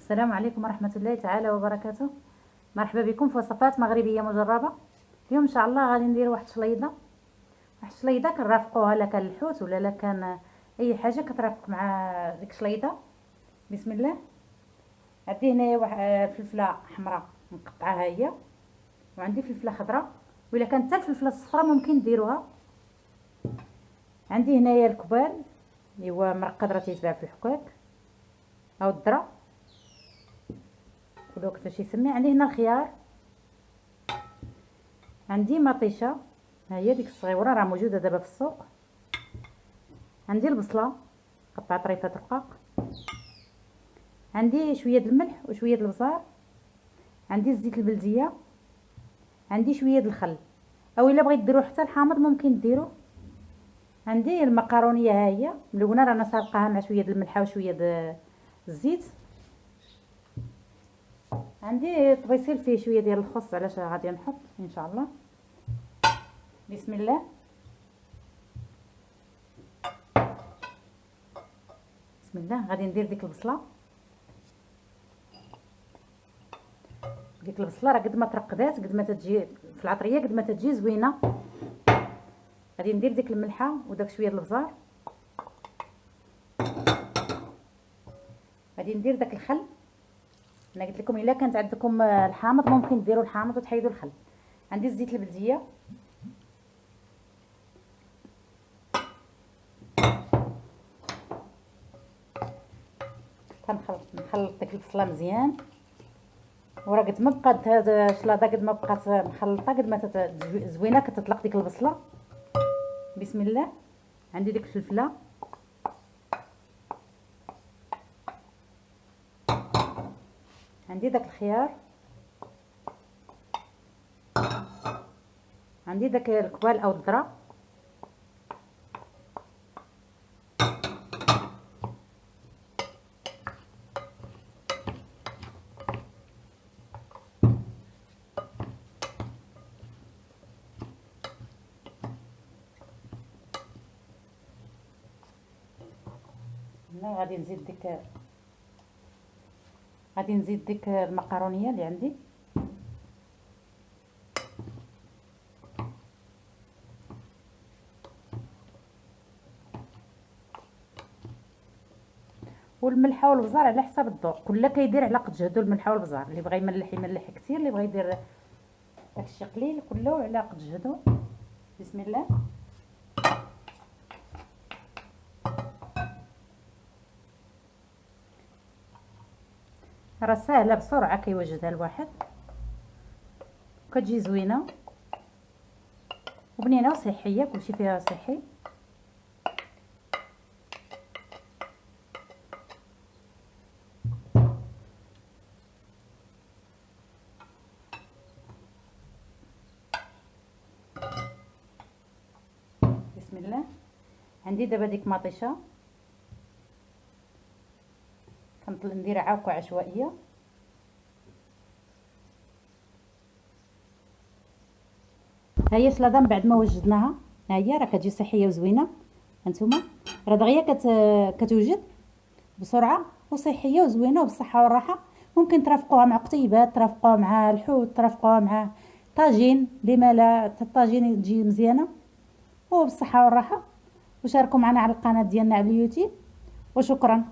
السلام عليكم ورحمة الله تعالى وبركاته. مرحبا بكم في وصفات مغربية مجربة. اليوم ان شاء الله غادي ندير واحد الشليضة كنرافقوها لا كان الحوت ولا لا كان اي حاجه كترافق مع ديك الشليضة. بسم الله. عندي هنايا واحد فلفله حمراء مقطعاها هي، وعندي فلفله خضراء، ولا كانت حتى الفلفله الصفراء ممكن ديروها. عندي هنايا الكبال اللي هو مرقد راه تيتباع في الحكاك او الذره كل وقت كيفاش يسمي. عندي هنا الخيار، عندي مطيشه ها هي ديك الصغيره راه موجوده دابا في السوق. عندي البصله قطع طريفات رقاق، عندي شويه د الملح وشويه د البزار، عندي الزيت البلديه، عندي شويه د الخل، او الا بغيت ديروا حتى الحامض ممكن ديروا. عندي المقارونيه ها هي ملونه رانا سالقاها مع شويه د الملح وشويه د الزيت. عندي طبيسيل فيه شويه ديال الخس، علاش غادي نحط ان شاء الله. بسم الله. بسم الله. غادي ندير ديك البصله. ديك البصله راه قد ما ترقدات قد ما تجي في العطريه قد ما تجي زوينه. غادي ندير ديك الملحه وداك شويه البزار، غادي ندير داك الخل. انا قلت لكم الا كانت عندكم الحامض ممكن ديروا الحامض وتحيدوا الخل. عندي الزيت البلديه، نخلط ديك البصله مزيان، وراه قد ما بقات هاد الشلاضه قد ما بقات مخلطه قد ما زوينه كتطلق ديك البصله. بسم الله. عندي ديك الفلفله، عندي داك الخيار، عندي داك الكبال او الذره، غادي نزيد ديك المقارونيه اللي عندي. والملحه والبزار على حسب الذوق، كل كيدير على قد جهدو. الملحه والبزار اللي بغى يملح يملح كثير، اللي بغى يدير داكشي قليل، كله على قد جهدو. بسم الله. راه ساهله بسرعه كيوجدها الواحد، كتجي زوينه وبنينه وصحيه، كلشي فيها صحي. بسم الله. عندي دابا ديك مطيشه نديرها عاوكه عشوائيه. ها هي شلاضه من بعد ما وجدناها، ها هي راه كتجي صحيه وزوينه. هانتوما راه دغيا كتوجد بسرعه وصحيه وزوينه وبالصحه والراحه. ممكن ترافقوها مع قطيبات، ترافقوها مع الحوت، ترافقوها مع طاجين، لما لا الطاجين تجي مزيانه وبالصحه والراحه. وشاركوا معنا على القناه ديالنا على اليوتيوب، وشكرا.